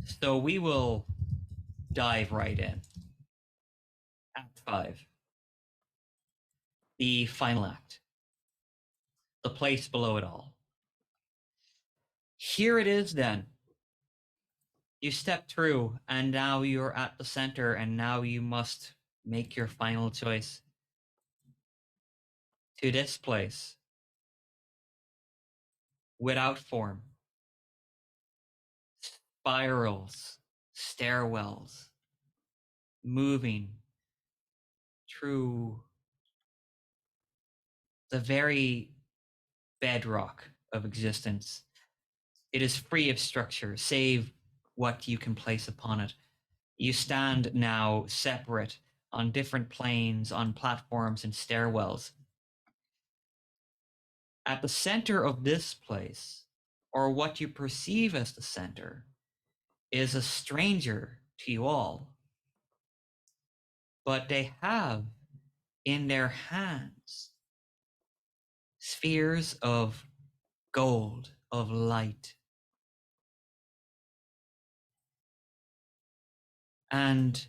So we will dive right in. Act 5. The final act. The place below it all. Here it is then. You step through, and now you're at the center, and now you must make your final choice. To this place. Without form. Spirals. Stairwells. Moving through the very bedrock of existence. It is free of structure, save what you can place upon it. You stand now separate on different planes, on platforms and stairwells. At the center of this place, or what you perceive as the center, is a stranger to you all. But they have in their hands spheres of gold, of light. And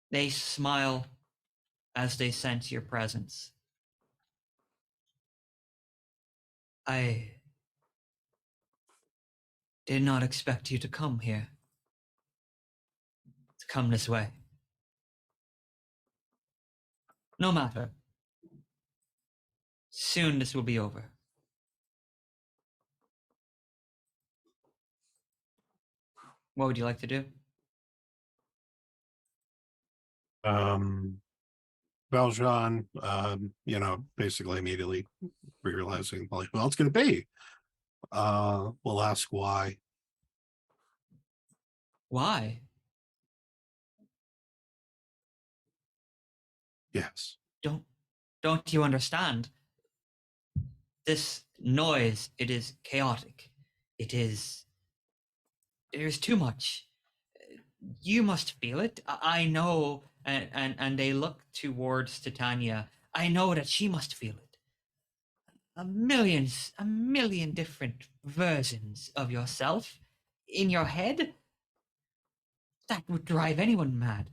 they smile as they sense your presence. I did not expect you to come here. To come this way. No matter. Soon this will be over. What would you like to do? Valjean, basically immediately realizing, like, well, it's going to be. We'll ask why. Why? Yes. Don't you understand? This noise, it is chaotic. There's too much. You must feel it. I know, and they look towards Titania. I know that she must feel it. A million different versions of yourself in your head. That would drive anyone mad.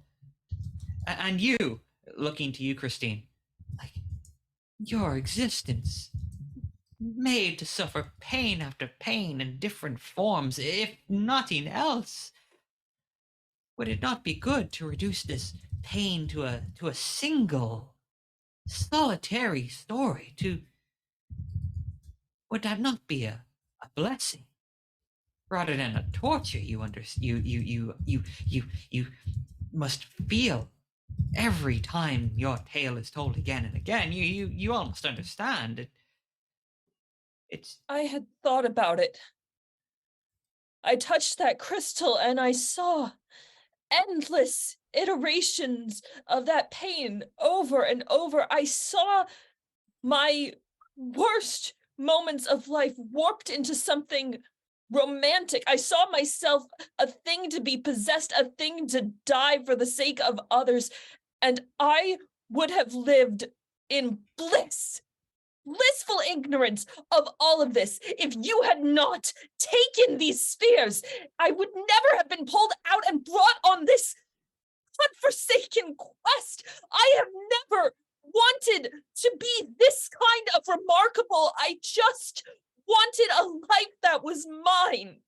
And you, looking to you, Christine, like, your existence, made to suffer pain after pain in different forms, if nothing else. Would it not be good to reduce this pain to a single, solitary story? Would that not be a blessing? Rather than a torture, you must feel every time your tale is told again and again. You almost understand it. I had thought about it. I touched that crystal and I saw endless iterations of that pain over and over. I saw my worst moments of life warped into something romantic. I saw myself a thing to be possessed, a thing to die for the sake of others, and I would have lived in blissful ignorance of all of this if you had not taken these spheres. I would never have been pulled out and brought on this godforsaken quest. I have never wanted to be this kind of remarkable. I just wanted a life that was mine.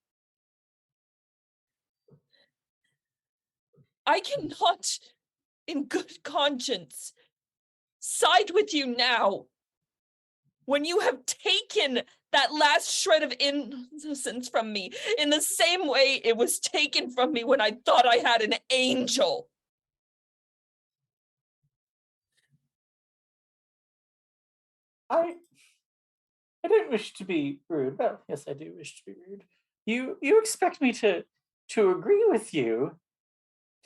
I cannot, in good conscience, side with you now when you have taken that last shred of innocence from me in the same way it was taken from me when I thought I had an angel. I don't wish to be rude. Well, yes, I do wish to be rude. You expect me to agree with you,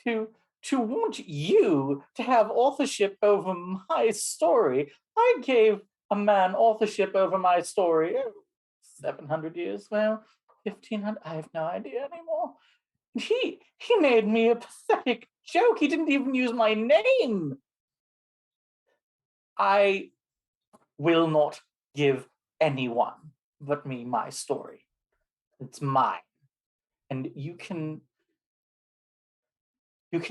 to want you to have authorship over my story. I gave a man authorship over my story 700 years, well, 1500, I have no idea anymore. He made me a pathetic joke. He didn't even use my name. I will not give anyone but me my story. It's mine. And you can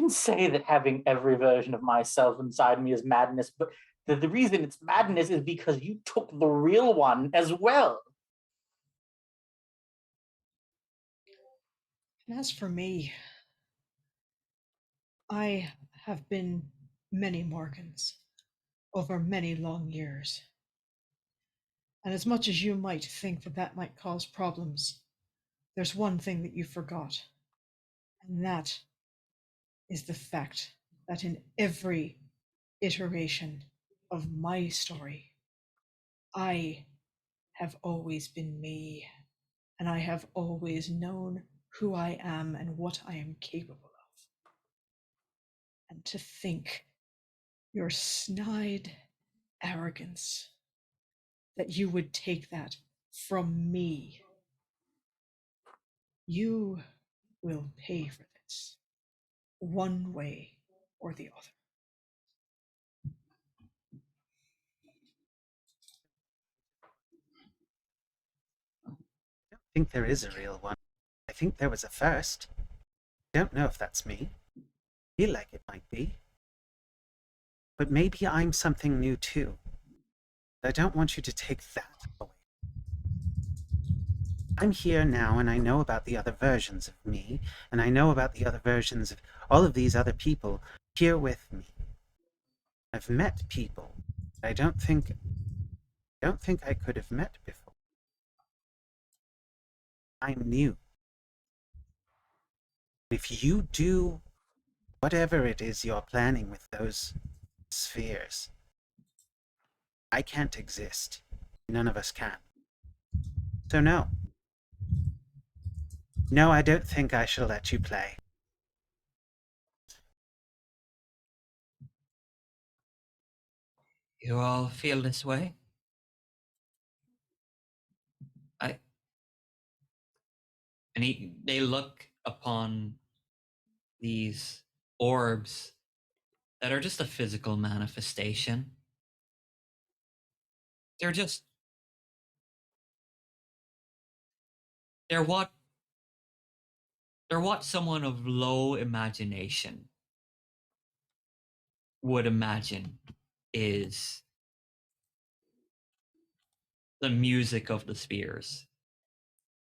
say that having every version of myself inside me is madness, but the reason it's madness is because you took the real one as well. And as for me, I have been many Morgans over many long years. And as much as you might think that that might cause problems, there's one thing that you forgot. And that is the fact that in every iteration of my story, I have always been me, and I have always known who I am and what I am capable of. And to think your snide arrogance that you would take that from me, you will pay for this one way or the other. I don't think there is a real one. I think there was a first. I don't know if that's me. I feel like it might be. But maybe I'm something new too. I don't want you to take that away. I'm here now and I know about the other versions of me, and I know about the other versions of all of these other people here with me. I've met people I don't think I could have met before. I'm new. If you do whatever it is you're planning with those spheres, I can't exist. None of us can. So no. No, I don't think I shall let you play. You all feel this way? They look upon these orbs that are just a physical manifestation. They're what someone of low imagination would imagine is the music of the spheres.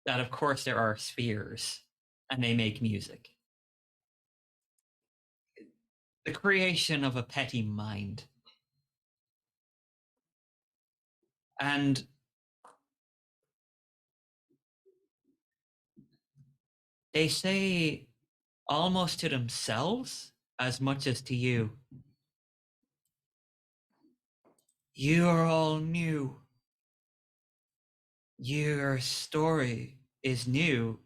That of course there are spheres and they make music. The creation of a petty mind. And they say almost to themselves as much as to you, you are all new. Your story is new.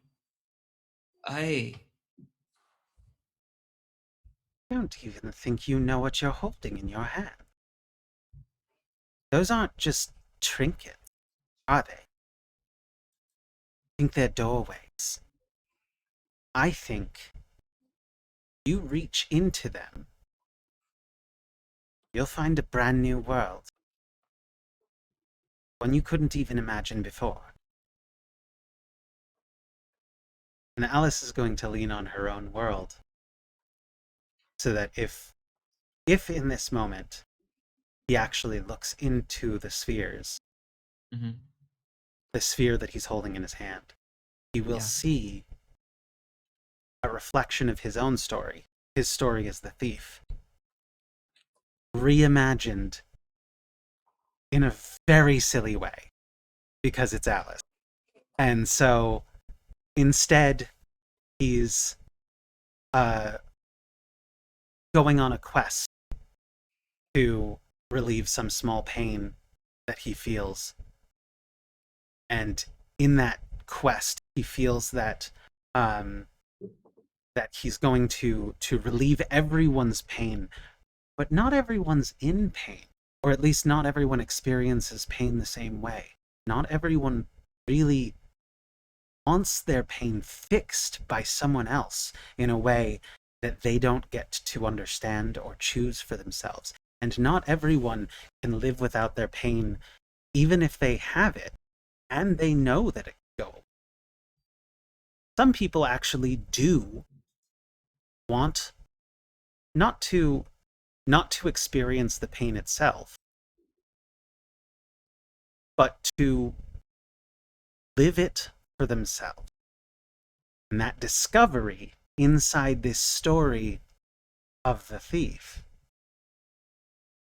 I don't even think you know what you're holding in your hand. Those aren't just trinkets, are they? I think they're doorways. I think you reach into them, you'll find a brand new world. One you couldn't even imagine before. And Alice is going to lean on her own world. So that if in this moment he actually looks into the spheres, the sphere that he's holding in his hand, he will see a reflection of his own story. His story as the thief. Reimagined in a very silly way, because it's Alice. And so instead, he's going on a quest to relieve some small pain that he feels. And in that quest, he feels that that he's going to relieve everyone's pain, but not everyone's in pain, or at least not everyone experiences pain the same way. Not everyone really wants their pain fixed by someone else in a way that they don't get to understand or choose for themselves. And not everyone can live without their pain, even if they have it, and they know that it can go. some people actually do want not to experience the pain itself, but to live it for themselves. And that discovery inside this story of the thief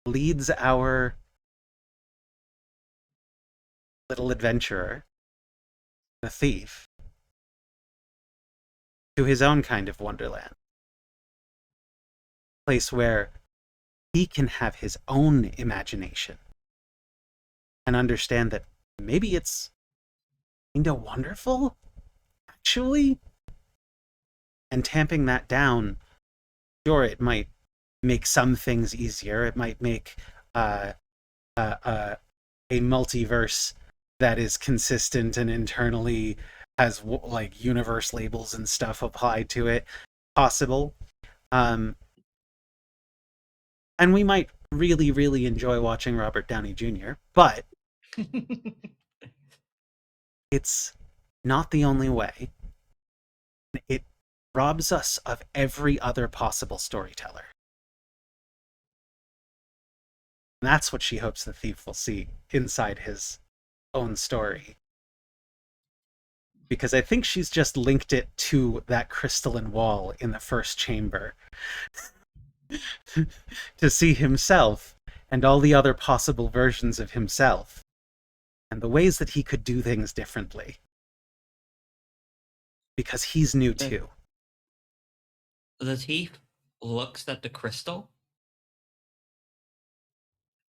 leads our little adventurer, the thief, to his own kind of wonderland. A place where he can have his own imagination and understand that maybe it's kind of wonderful, actually. And tamping that down, sure, it might make some things easier. It might make a multiverse that is consistent and internally has like universe labels and stuff applied to it possible. And we might really, really enjoy watching Robert Downey Jr., but it's not the only way. It robs us of every other possible storyteller. And that's what she hopes the thief will see inside his own story. Because I think she's just linked it to that crystalline wall in the first chamber. To see himself and all the other possible versions of himself. And the ways that he could do things differently. Because he's new too. The thief looks at the crystal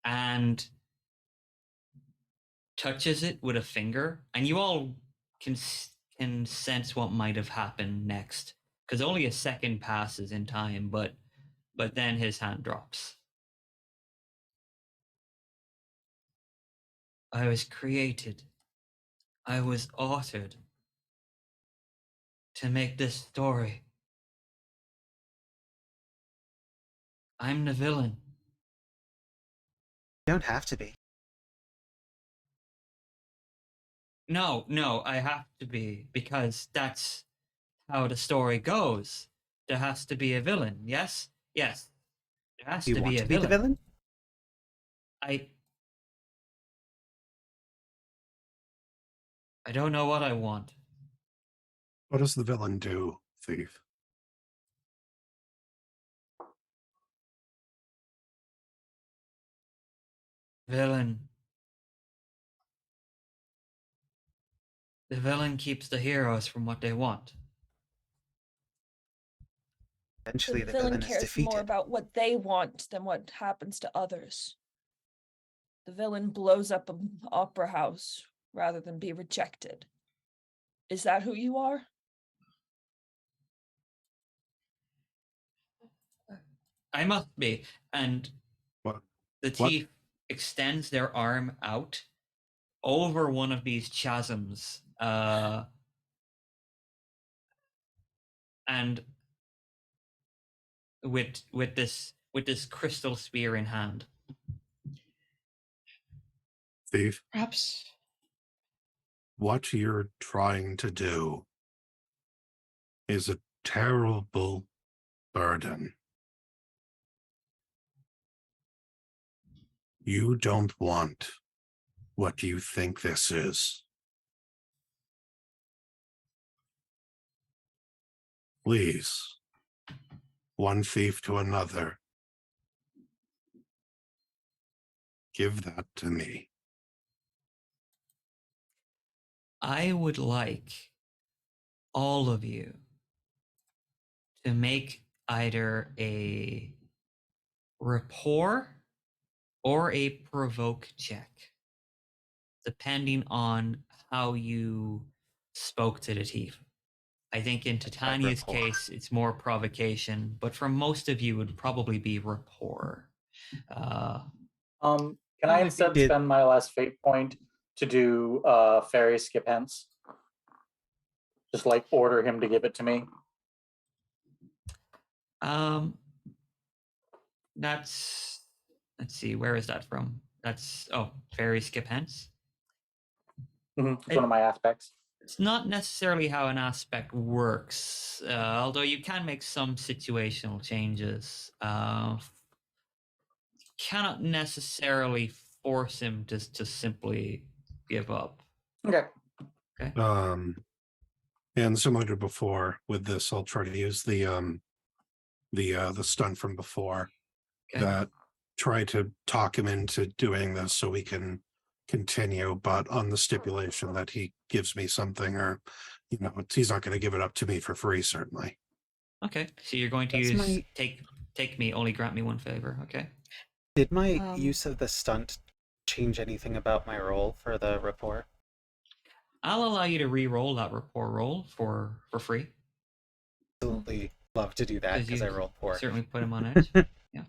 and touches it with a finger, and you all can sense what might have happened next, because only a second passes in time, but then his hand drops. I was created, I was authored to make this story. I'm the villain. You don't have to be. No, I have to be, because that's how the story goes. There has to be a villain, yes? Yes. There has Do you to want be to a be the villain? I don't know what I want. What does the villain do, thief? Villain. The villain keeps the heroes from what they want. Eventually The the villain villain is cares defeated. more about what they want than what happens to others. The villain blows up an opera house rather than be rejected. Is that who you are? I must be. And What? the thief extends their arm out over one of these chasms, and with this crystal spear in hand. Thief, Perhaps what you're trying to do is a terrible burden. You don't want what you think this is. Please, one thief to another. Give that to me. I would like all of you to make either a rapport or a provoke check, depending on how you spoke to the thief. I think in Titania's rapport. case, it's more provocation, but for most of you, it would probably be rapport. Can I instead spend my last fate point to do fairy skip hence? Just like order him to give it to me. That's, let's see, where is that from? That's fairy skip hence. It's one of my aspects. It's not necessarily how an aspect works, although you can make some situational changes. Cannot necessarily force him to simply give up. Okay. And similar to before, with this, I'll try to use the stunt from before. Okay. That try to talk him into doing this so we can continue, but on the stipulation that he gives me something, or he's not going to give it up to me for free, certainly. Okay, so you're going to That's use my- take me, only grant me one favor. Okay. Did my use of the stunt change anything about my roll for the rapport? I'll allow you to re-roll that rapport roll for free. Absolutely love to do that because I rolled poor. Certainly put him on edge. Yeah.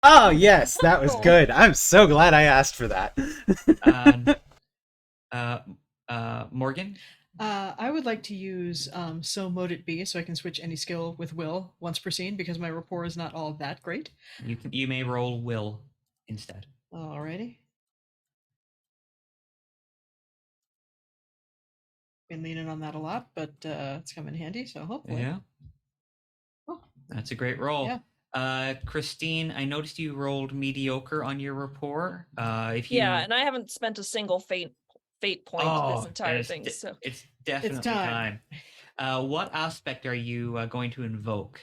Oh yes, that was good. I'm so glad I asked for that. Morgan? I would like to use So Mote It Be, so I can switch any skill with will once per scene, because my rapport is not all that great. You may roll will instead. Alrighty. Been leaning on that a lot, but it's come in handy, so hopefully. Yeah. Oh. That's a great roll. Yeah. Christine, I noticed you rolled mediocre on your rapport. If you... Yeah, and I haven't spent a single fate point this entire thing, so it's definitely time. What aspect are you going to invoke?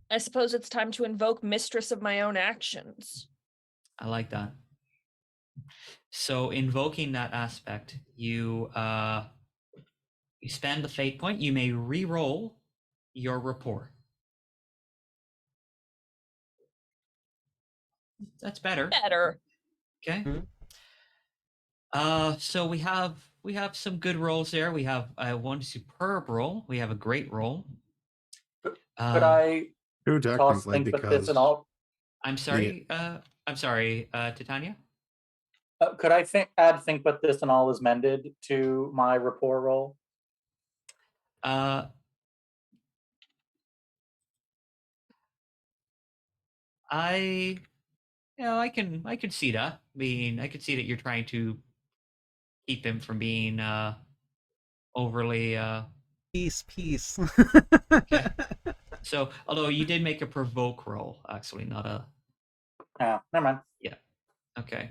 I suppose it's time to invoke Mistress of My Own Actions. I like that. So invoking that aspect, you spend the fate point. You may re-roll your rapport. That's better. Better. Okay. So we have some good rolls there. We have one superb roll. We have a great roll. Could I Who toss technically, think but this because and all? I'm sorry. I'm sorry, Titania. Could I add think but this and all is mended to my rapport roll? I can see that. I could see that you're trying to keep him from being overly Peace. Okay. So, although you did make a provoke roll, actually, not a... Yeah, never mind. Yeah. Okay.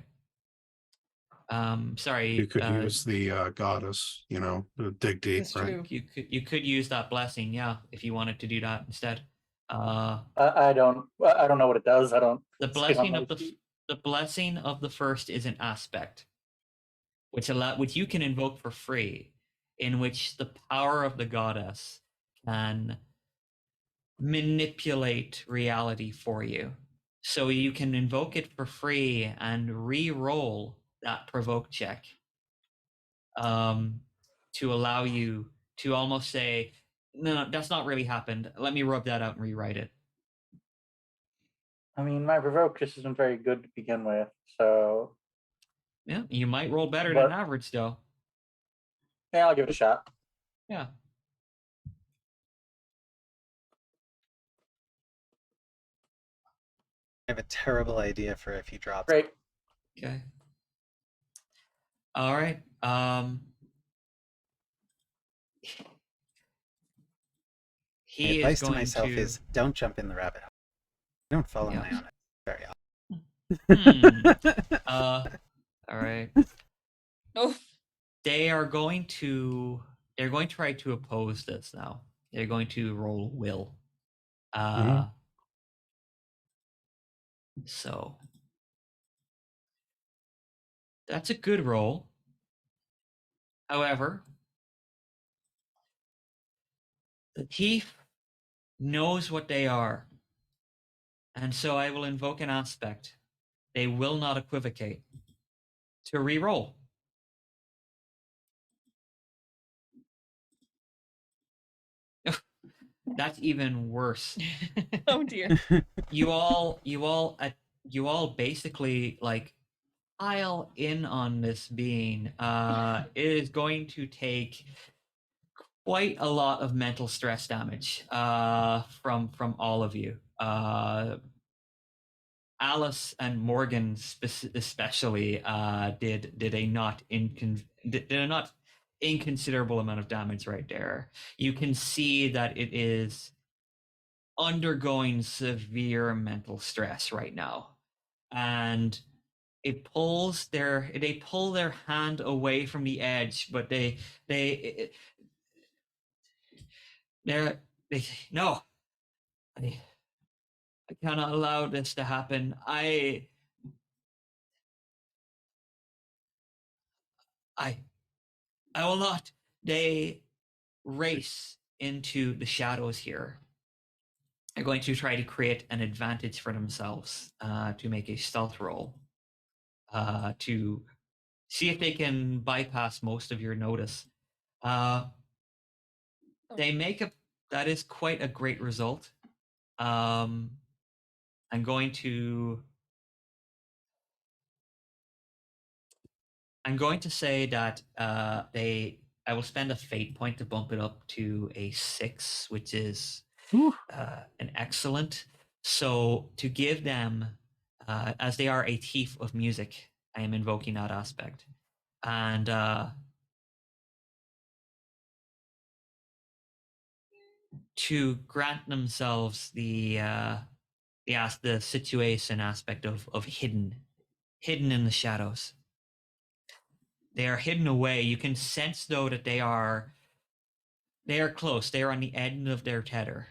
Sorry. you could use the goddess, dig deep, That's right? true. You could use that blessing, yeah, if you wanted to do that instead. I don't know what it does. I don't. The blessing of the blessing of the first is an aspect, which you can invoke for free, in which the power of the goddess can manipulate reality for you. So you can invoke it for free and re-roll that provoke check to allow you to almost say, no, that's not really happened. Let me rub that out and rewrite it. I mean, my provoke just isn't very good to begin with, so... Yeah, you might roll better than average, though. Yeah, I'll give it a shot. Yeah. I have a terrible idea for if he drops. Great. Okay. All right. My advice to myself is don't jump in the rabbit hole. Don't follow my own very often. All right. Oh. They're going to try to oppose this now. They're going to roll will. So that's a good roll. However, the thief knows what they are. And so I will invoke an aspect. They will not equivocate. To re-roll. That's even worse. Oh dear. You all basically like pile in on this being. It is going to take quite a lot of mental stress damage from all of you. Alice and Morgan especially did a not inconsiderable amount of damage right there. You can see that it is undergoing severe mental stress right now, and they pull their hand away from the edge, but they're no. I cannot allow this to happen. I will not. They race into the shadows here. They're going to try to create an advantage for themselves to make a stealth roll to see if they can bypass most of your notice. They make that is quite a great result. I'm going to say that I will spend a fate point to bump it up to a 6, which is an excellent. So to give them, as they are a thief of music, I am invoking that aspect, and to grant themselves the situation aspect of hidden in the shadows. They are hidden away. You can sense though that they are close. They are on the end of their tether.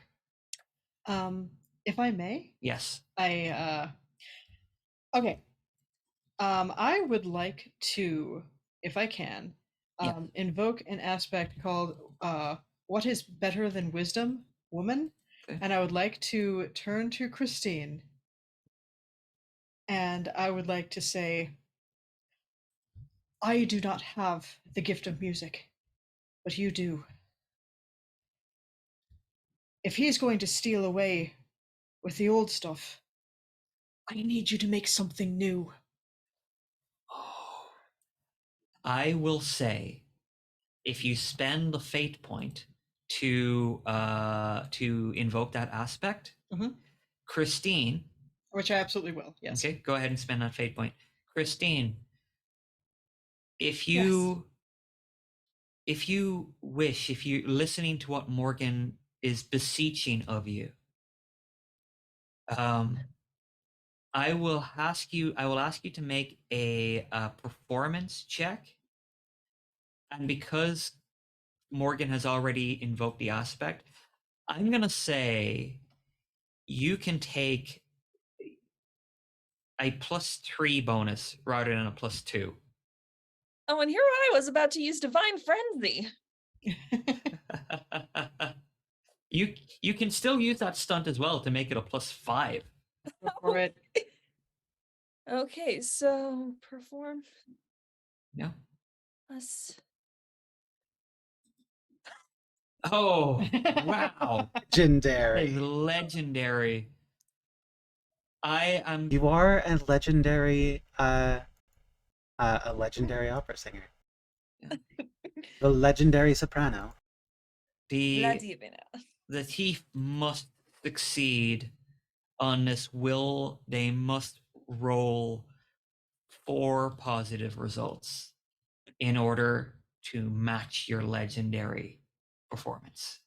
If I may, Yes. okay. I would like to, if I can, invoke an aspect called "What is better than wisdom, woman?" Okay. And I would like to turn to Christine, and I would like to say, "I do not have the gift of music, but you do. If he's going to steal away with the old stuff, I need you to make something new." I will say, if you spend the fate point to invoke that aspect, Christine, which I absolutely will. Yes. Okay, go ahead and spend that fate point, Christine. If you wish, if you're listening to what Morgan is beseeching of you, I will ask you to make a performance check, and because Morgan has already invoked the aspect, I'm gonna say you can take a +3 bonus rather than a +2. Oh, and here I was about to use Divine Frenzy. You can still use that stunt as well to make it a +5. All right. Okay, so perform. Yeah. Plus. Oh, wow. Legendary. That is legendary. I am. You are a legendary opera singer. Yeah. The legendary soprano. The thief must succeed on this will. They must roll 4 positive results in order to match your legendary performance.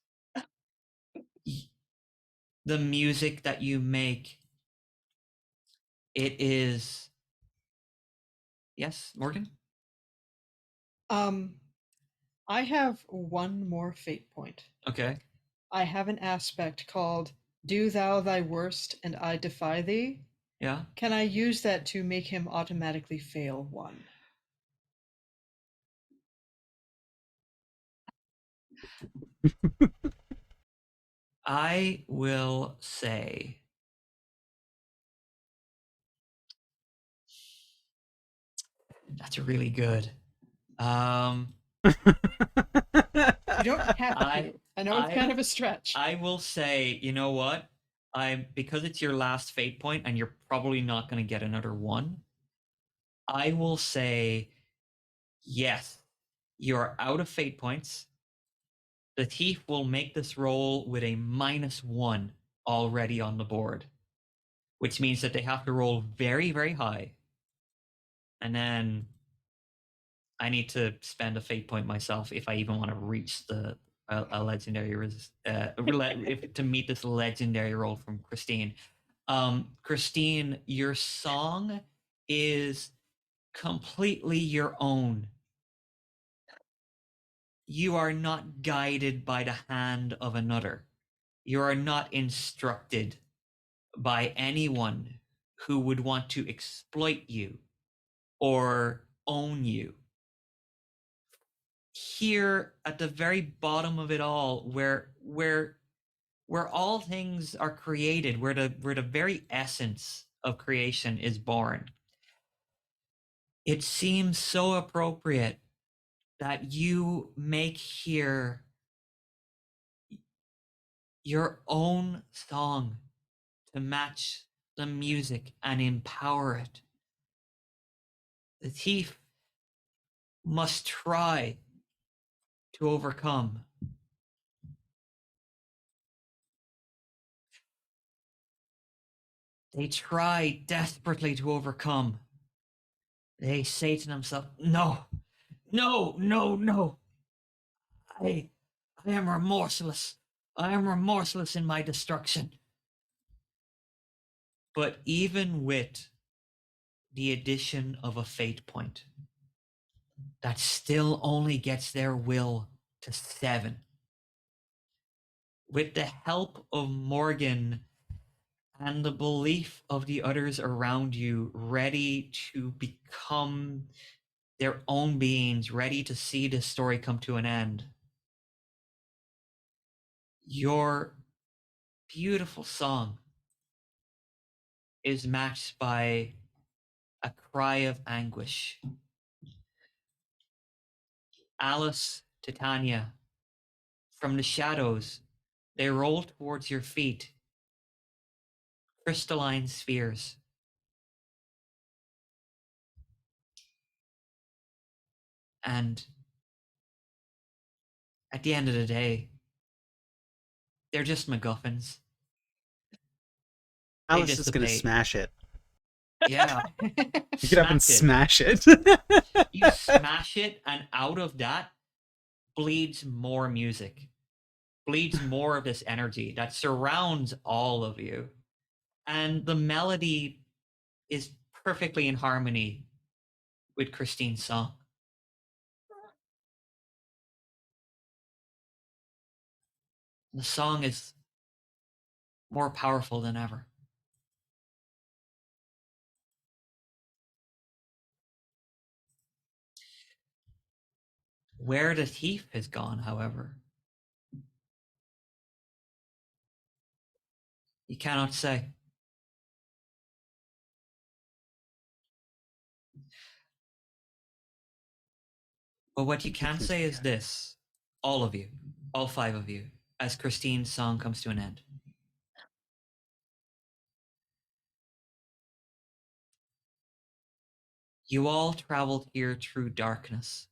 The music that you make, it is. Yes, Morgan? I have one more fate point. Okay. I have an aspect called "Do thou thy worst, and I defy thee." Yeah. Can I use that to make him automatically fail 1? I will say that's really good. You don't have to. I know it's kind of a stretch. I will say, you know what? Because it's your last fate point and you're probably not going to get another one. I will say, yes, you're out of fate points. The thief will make this roll with a -1 already on the board. which means that they have to roll very, very high. And then I need to spend a fate point myself if I even want to reach a legendary to meet this legendary roll from Christine. Christine, your song is completely your own. You are not guided by the hand of another. You are not instructed by anyone who would want to exploit you or own you. Here at the very bottom of it all, where all things are created, where the very essence of creation is born, it seems so appropriate that you make here your own song to match the music and empower it. The thief must try to overcome. They try desperately to overcome. They say to themselves, no, no, no, no. I am remorseless. I am remorseless in my destruction. But even with the addition of a fate point, that still only gets their will to 7. With the help of Morgan and the belief of the others around you, ready to become their own beings, ready to see this story come to an end, your beautiful song is matched by a cry of anguish. Alice, Titania, from the shadows, they roll towards your feet, crystalline spheres. And at the end of the day, they're just MacGuffins. Alice is going to dissipate. smash it. Yeah. You get up and smash it. You smash it, and out of that bleeds more music, bleeds more of this energy that surrounds all of you. And the melody is perfectly in harmony with Christine's song. The song is more powerful than ever. Where the thief has gone, however, you cannot say. But what you can say is this, all of you, all 5 of you, as Christine's song comes to an end. You all traveled here through darkness,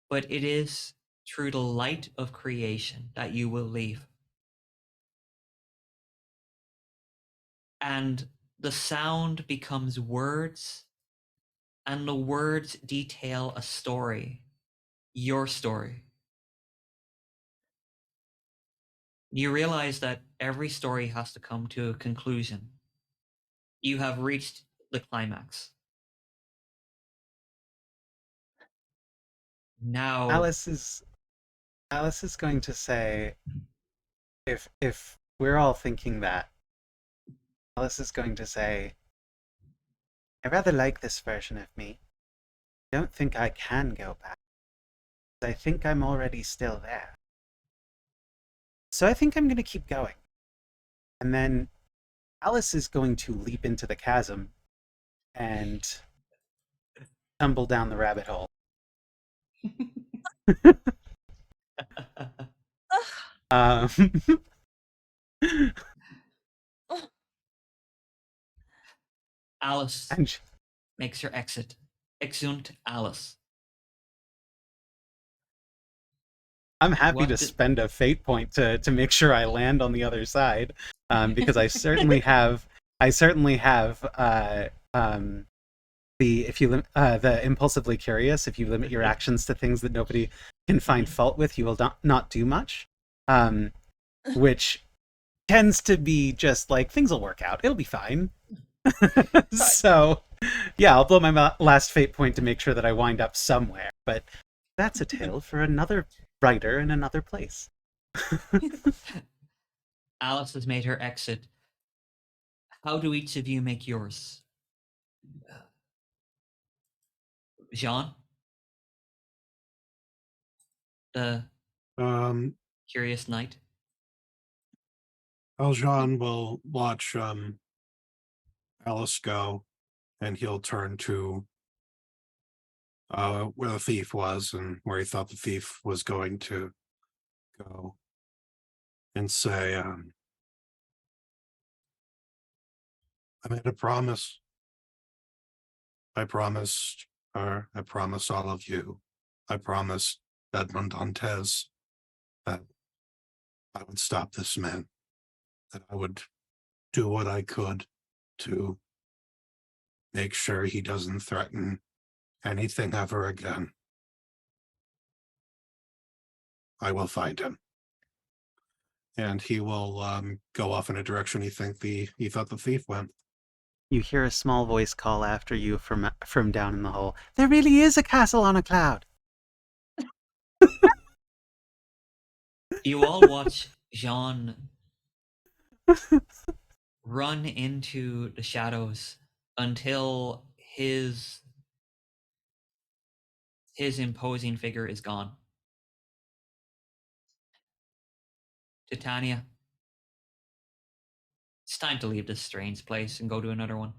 but it is through the light of creation that you will leave. And the sound becomes words, and the words detail a story, your story. You realize that every story has to come to a conclusion. You have reached the climax. Now, Alice is going to say, if we're all thinking that, Alice is going to say, I rather like this version of me. I don't think I can go back. I think I'm already still there. So I think I'm going to keep going. And then Alice is going to leap into the chasm and tumble down the rabbit hole. um, Alice and makes her exit. Exeunt Alice. I'm happy What to did- spend a fate point to make sure I land on the other side. because I certainly have. I certainly have the if you the impulsively curious. If you limit your actions to things that nobody can find fault with, you will not do much. Which tends to be just like things will work out. It'll be fine. So, yeah, I'll blow my last fate point to make sure that I wind up somewhere. But that's a tale for another writer in another place. Alice has made her exit. How do each of you make yours? Jean? The curious knight? Aljan will watch Alice go, and he'll turn to where the thief was and where he thought the thief was going to go, and say, I made a promise. I promised her, I promised all of you, I promised Edmond Dantes that I would stop this man, that I would do what I could to make sure he doesn't threaten anything ever again. I will find him. And he will go off in a direction he thought the thief went. You hear a small voice call after you from down in the hole. There really is a castle on a cloud. You all watch Jean run into the shadows until his imposing figure is gone. Titania, it's time to leave this strange place and go to another one.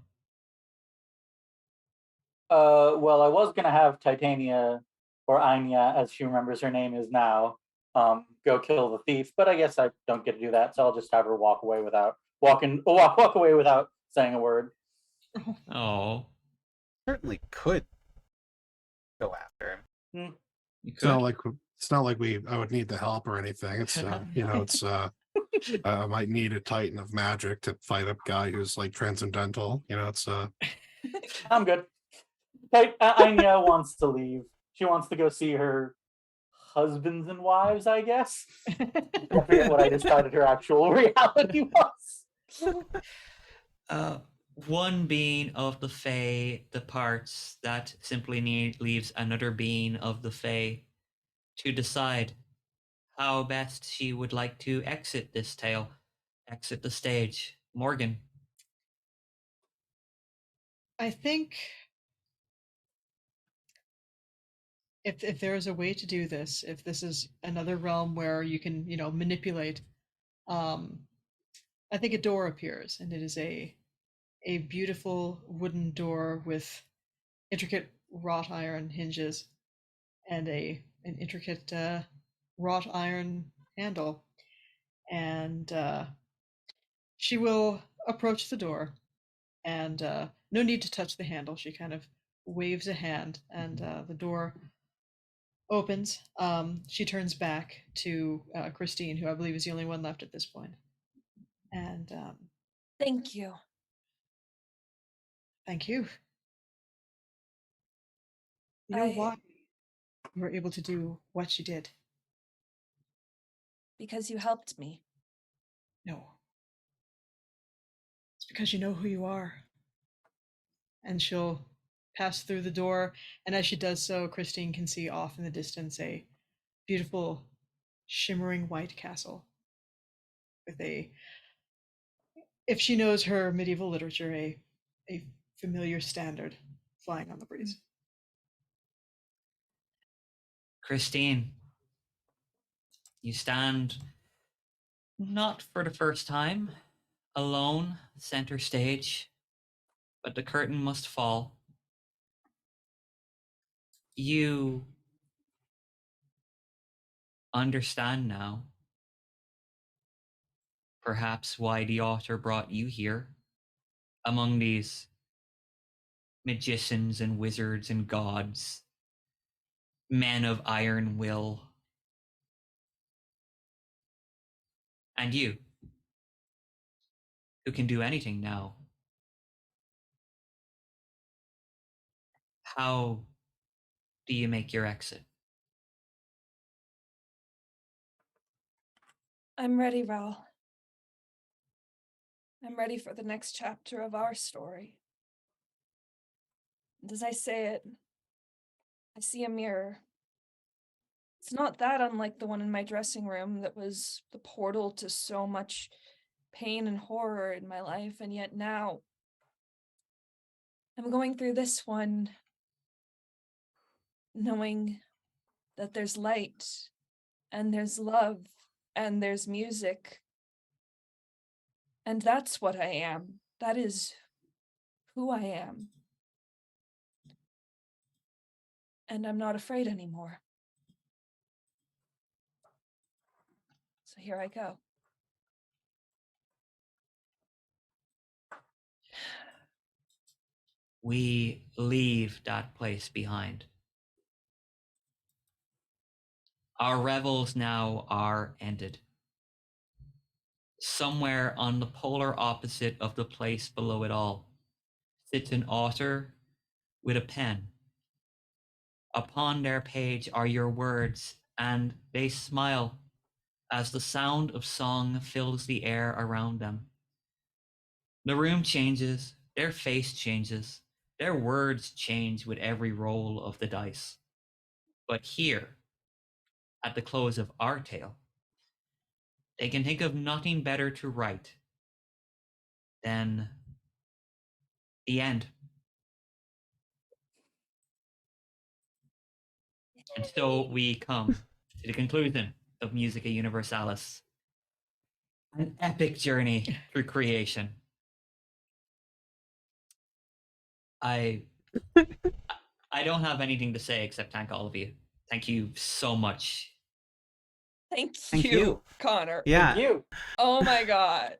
Well, I was gonna have Titania, or Anya, as she remembers her name is now, go kill the thief, but I guess I don't get to do that, so I'll just have her walk away without walk away without saying a word. Oh, Certainly could go after him. you It's could. not like I would need the help or anything. It's it's I might need a titan of magic to fight a guy who's like transcendental. It's I'm good. Anya wants to leave. She wants to go see her husbands and wives, I guess. I forget what I decided her actual reality was. One being of the Fae departs, that simply leaves another being of the Fae to decide how best she would like to exit this tale, exit the stage. Morgan. I think if there is a way to do this, if this is another realm where you can, manipulate, I think a door appears, and it is a beautiful wooden door with intricate wrought iron hinges and an intricate wrought iron handle. And she will approach the door, and no need to touch the handle. She kind of waves a hand, and the door opens. She turns back to Christine, who I believe is the only one left at this point. And Thank you. thank you. You know why you were able to do what you did? Because you helped me. No. It's because you know who you are. And she'll pass through the door, and as she does so, Christine can see off in the distance a beautiful, shimmering white castle with if she knows her medieval literature, a familiar standard flying on the breeze. Christine, you stand not for the first time alone, center stage, but the curtain must fall. You understand now, perhaps, why the author brought you here among these magicians and wizards and gods, men of iron will. And you, who can do anything now. How do you make your exit? I'm ready, Ral. I'm ready for the next chapter of our story. And as I say it, I see a mirror. It's not that unlike the one in my dressing room that was the portal to so much pain and horror in my life, and yet now I'm going through this one knowing that there's light, and there's love, and there's music. And that's what I am. That is who I am. And I'm not afraid anymore. So here I go. We leave that place behind. Our revels now are ended. Somewhere on the polar opposite of the place below it all sits an author with a pen. Upon their page are your words, and they smile as the sound of song fills the air around them. The room changes, their face changes, their words change with every roll of the dice. But here, at the close of our tale, they can think of nothing better to write than the end. And so we come to the conclusion of Musica Universalis, an epic journey through creation. I don't have anything to say except thank all of you. Thank you so much. Thank Thank you, you. Connor. Yeah. Thank you. Oh my god.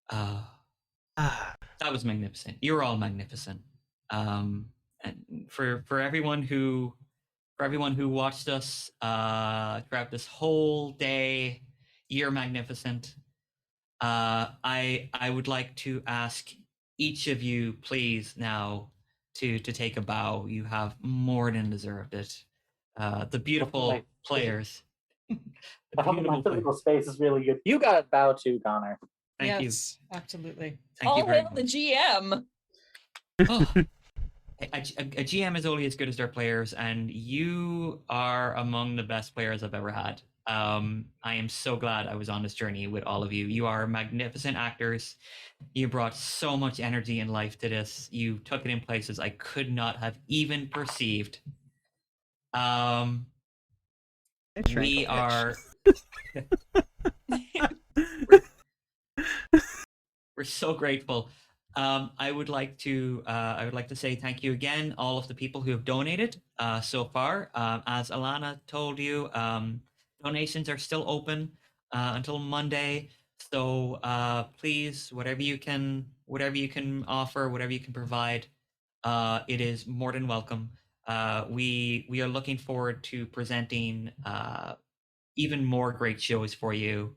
That was magnificent. You were all magnificent. And for everyone who watched us throughout this whole day, you're magnificent. I would like to ask each of you, please, now to take a bow. You have more than deserved it. The beautiful players. I hope my physical space is really good. You got to bow too, Connor. Thank you. Yes, absolutely. Thank you All very hail much. the GM. Oh, a GM is only as good as their players, and you are among the best players I've ever had. I am so glad I was on this journey with all of you. You are magnificent actors. You brought so much energy and life to this. You took it in places I could not have even perceived. We are we're so grateful. I would like to say thank you again, all of the people who have donated so far. As Alana told you, donations are still open until Monday. So please, whatever you can offer, whatever you can provide, it is more than welcome. We are looking forward to presenting even more great shows for you.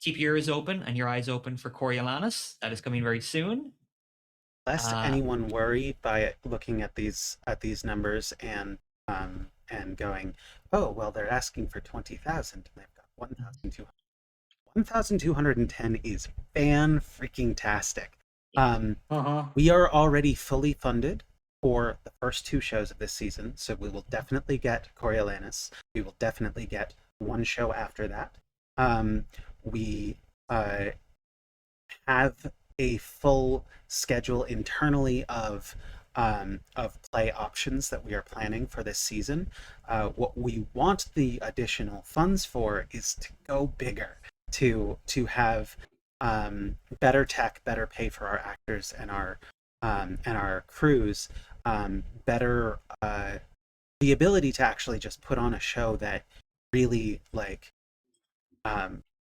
Keep your ears open and your eyes open for Coriolanus. That is coming very soon. Lest anyone worry by looking at these numbers and going, oh well, they're asking for 20,000 and they've got 1,200. 1,210 is fan freaking tastic. We are already fully funded for the first 2 shows of this season, so we will definitely get Coriolanus. We will definitely get one show after that. We have a full schedule internally of play options that we are planning for this season. What we want the additional funds for is to go bigger, to have better tech, better pay for our actors and our crews, better the ability to actually just put on a show that really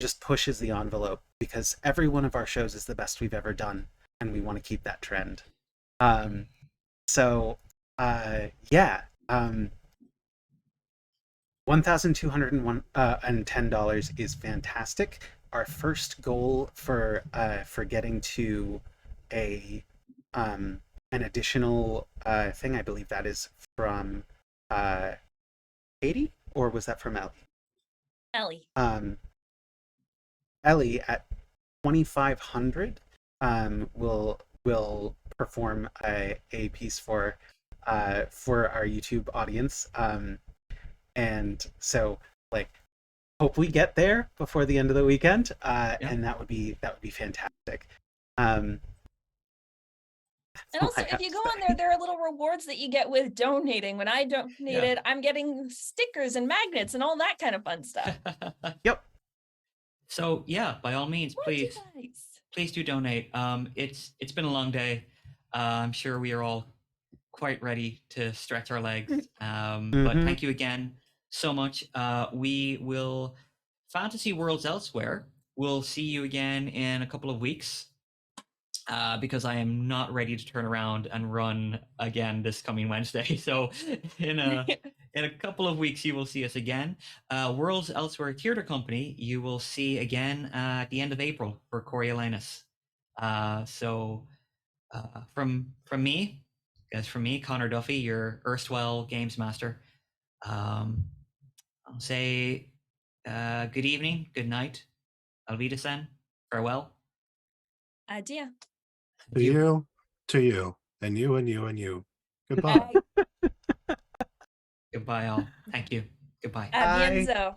just pushes the envelope, because every one of our shows is the best we've ever done, and we want to keep that trend. $1,210 is fantastic. our first goal for getting to an additional thing. I believe that is from Katie, or was that from Ellie? Ellie at 2,500 will perform a piece for our YouTube audience, and so like hope we get there before the end of the weekend, and that would be fantastic. And also, if you go on there are little rewards that you get with donating. When I donated, I'm getting stickers and magnets and all that kind of fun stuff. Yep. So yeah, by all means, please do donate. It's been a long day. I'm sure we are all quite ready to stretch our legs. But thank you again so much. We will Fantasy Worlds Elsewhere. We'll see you again in a couple of weeks. Because I am not ready to turn around and run again this coming Wednesday. So in a couple of weeks, you will see us again. Worlds Elsewhere Theatre Company, you will see again at the end of April for Coriolanus. So from me, Connor Duffy, your erstwhile games master, I'll say good evening, good night, Alvidasen, farewell. Adieu. To you, and you, and you, and you. Goodbye. Goodbye, all. Thank you. Goodbye. A bienzo.